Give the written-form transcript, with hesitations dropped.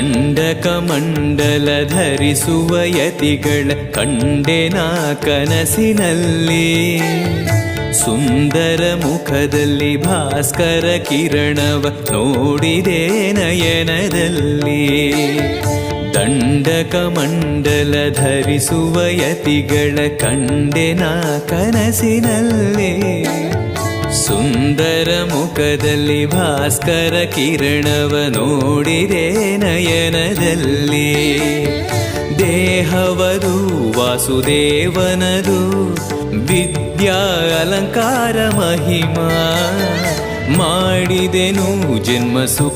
ದಂಡಕಮಂಡಲ ಧರಿಸುವ ಯತಿಗಳ ಕಂಡೆನ ಕನಸಿನಲ್ಲಿ. ಸುಂದರ ಮುಖದಲ್ಲಿ ಭಾಸ್ಕರ ಕಿರಣವ ನೋಡಿದೆ ನಯನದಲ್ಲಿ. ದಂಡಕಮಂಡಲ ಧರಿಸುವ ಯತಿಗಳ ಕಂಡೆನ ಕನಸಿನಲ್ಲಿ. ಸುಂದರ ಮುಖದಲ್ಲಿ ಭಾಸ್ಕರ ಕಿರಣವ ನೋಡಿದೆ ನಯನದಲ್ಲಿ. ದೇಹವದು ವಾಸುದೇವನದು ವಿದ್ಯಾ ಅಲಂಕಾರ ಮಹಿಮಾ. ಮಾಡಿದೆನು ಜನ್ಮ ಸುಖ